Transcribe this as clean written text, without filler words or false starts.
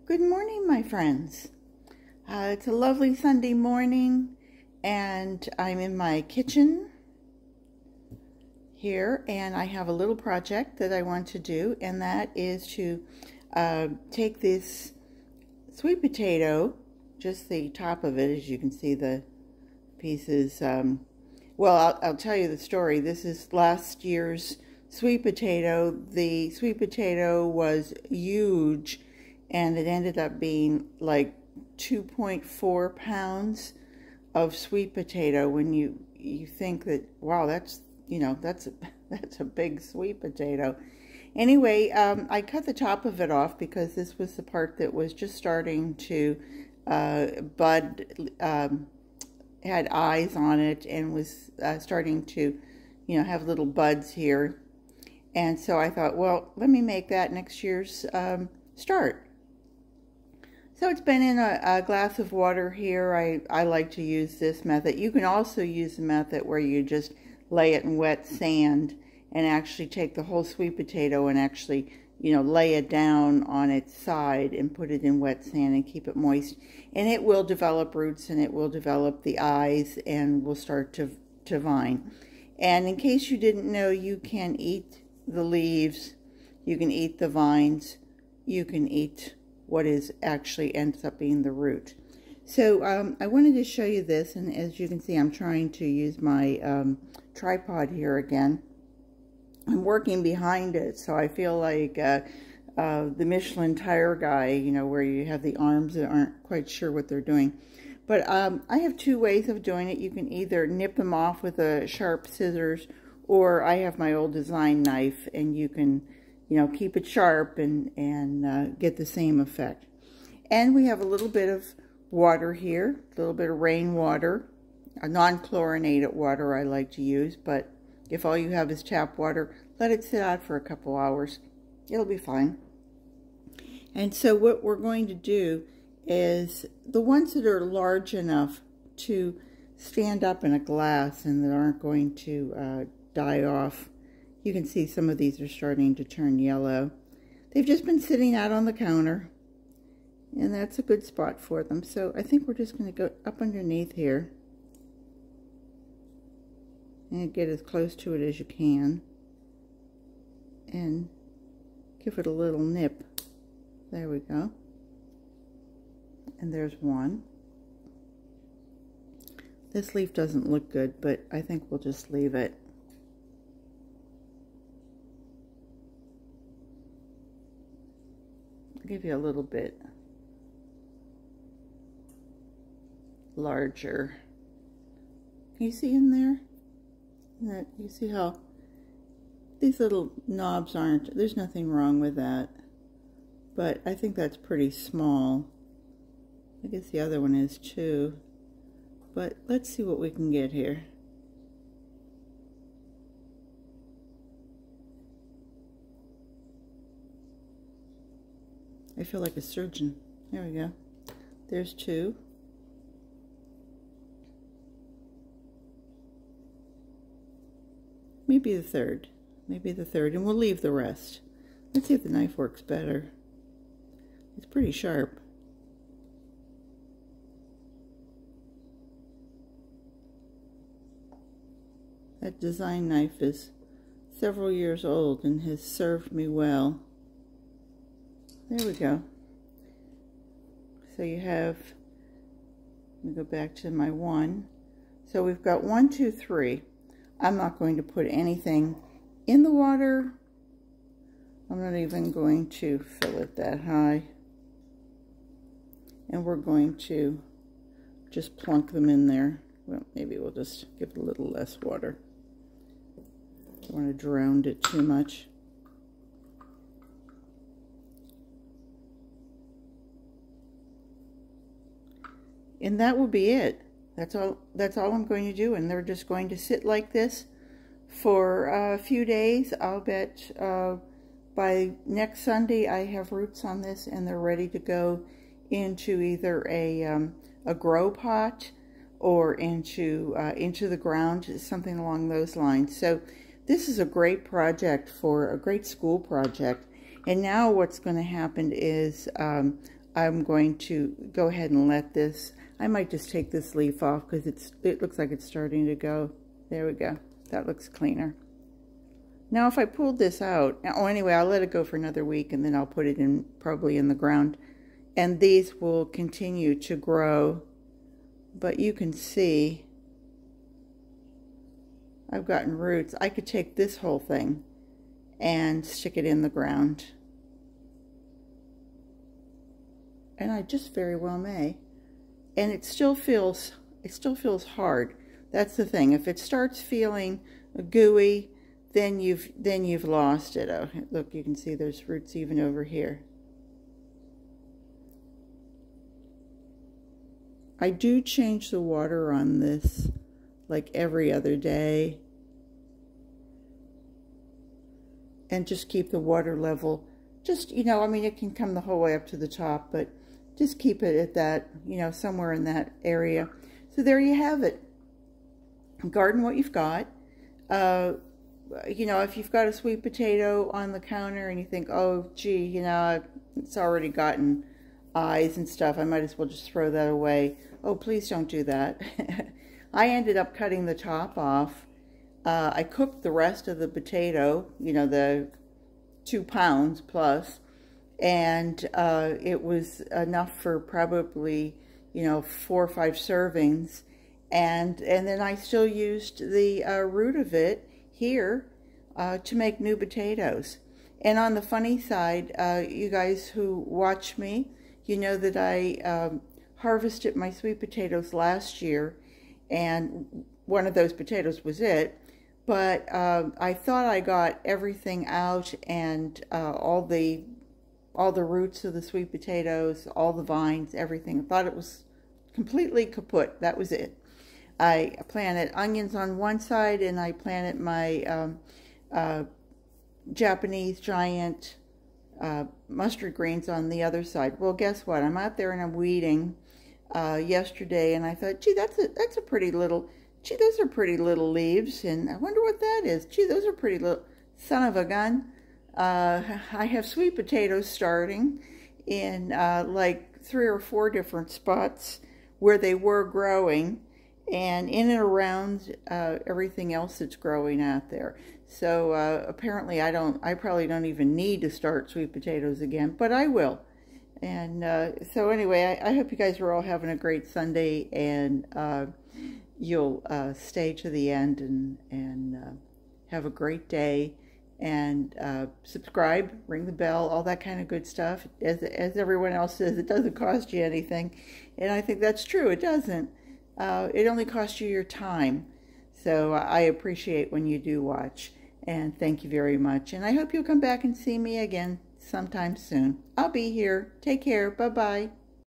Good morning, my friends. It's a lovely Sunday morning, and I'm in my kitchen here, and I have a little project that I want to do, and that is to take this sweet potato, just the top of it, as you can see the pieces. Well, I'll tell you the story. This is last year's sweet potato. The sweet potato was huge, and it ended up being like 2.4 pounds of sweet potato. When you think that, wow, that's a big sweet potato. Anyway, I cut the top of it off because this was the part that was just starting to bud, had eyes on it, and was starting to, have little buds here. And so I thought, well, let me make that next year's start. So it's been in a glass of water here. I like to use this method. You can also use the method where you just lay it in wet sand and actually take the whole sweet potato and actually, lay it down on its side and put it in wet sand and keep it moist. And it will develop roots, and it will develop the eyes, and will start to vine. And in case you didn't know, you can eat the leaves, you can eat the vines, you can eat what is actually ends up being the root. So I wanted to show you this, and as you can see, I'm trying to use my tripod here again. I'm working behind it, so I feel like the Michelin tire guy, where you have the arms that aren't quite sure what they're doing. But I have two ways of doing it. You can either nip them off with a sharp scissors, or I have my old design knife, and you can keep it sharp and get the same effect. And we have a little bit of water here, a little bit of rainwater, a non-chlorinated water I like to use, but if all you have is tap water, let it sit out for a couple hours. It'll be fine. And so what we're going to do is the ones that are large enough to stand up in a glass and that aren't going to die off. You can see some of these are starting to turn yellow. They've just been sitting out on the counter, and that's a good spot for them. So I think we're just going to go up underneath here and get as close to it as you can and give it a little nip. There we go. And there's one. This leaf doesn't look good, but I think we'll just leave it. I'll give you a little bit larger. Can you see in there? That you see how these little knobs aren't, there's nothing wrong with that, but I think that's pretty small. I guess the other one is too, but let's see what we can get here. I feel like a surgeon. There we go. There's two. Maybe the third. Maybe the third, and we'll leave the rest. Let's see if the knife works better. It's pretty sharp. That design knife is several years old and has served me well. There we go. So you have, let me go back to my one. So we've got 1, 2, 3. I'm not going to put anything in the water. I'm not even going to fill it that high. And we're going to just plunk them in there. Well, maybe we'll just give it a little less water. Don't want to drown it too much. And that will be it. That's all I'm going to do, and they're just going to sit like this for a few days. I'll bet by next Sunday I have roots on this, and they're ready to go into either a grow pot or into the ground, something along those lines. So this is a great project, for a great school project. And now what's going to happen is I'm going to go ahead and let this, I might just take this leaf off because it looks like it's starting to go. There we go. That looks cleaner. Now if I pulled this out, oh anyway, I'll let it go for another week and then I'll put it in, probably in the ground. And these will continue to grow. But you can see I've gotten roots. I could take this whole thing and stick it in the ground. And I just very well may. And it still feels hard. That's the thing. If it starts feeling gooey, then you've lost it. Oh, look, you can see there's roots even over here. I do change the water on this like every other day. And just keep the water level, just, you know, I mean, it can come the whole way up to the top, but just keep it at that, you know, somewhere in that area. So there you have it. Garden what you've got. You know, if you've got a sweet potato on the counter and you think, oh, gee, you know, it's already gotten eyes and stuff, I might as well just throw that away. Oh, please don't do that. I ended up cutting the top off. I cooked the rest of the potato, you know, the 2 pounds plus, and it was enough for probably, you know, 4 or 5 servings. And then I still used the root of it here to make new potatoes. And on the funny side, you guys who watch me, you know that I harvested my sweet potatoes last year, and one of those potatoes was it. But I thought I got everything out, and all the roots of the sweet potatoes, all the vines, everything. I thought it was completely kaput. That was it. I planted onions on one side, and I planted my Japanese giant mustard greens on the other side. Well, guess what? I'm out there and I'm weeding yesterday, and I thought, gee, that's a pretty little. Gee, those are pretty little leaves, and I wonder what that is. Gee, those are pretty little. Son of a gun. I have sweet potatoes starting in like 3 or 4 different spots where they were growing, and in and around everything else that's growing out there. So apparently I probably don't even need to start sweet potatoes again, but I will. And so anyway, I hope you guys are all having a great Sunday, and you'll stay to the end and have a great day. And subscribe, ring the bell, all that kind of good stuff. As everyone else says, it doesn't cost you anything. And I think that's true. It doesn't. It only costs you your time. So I appreciate when you do watch. And thank you very much. And I hope you'll come back and see me again sometime soon. I'll be here. Take care. Bye-bye.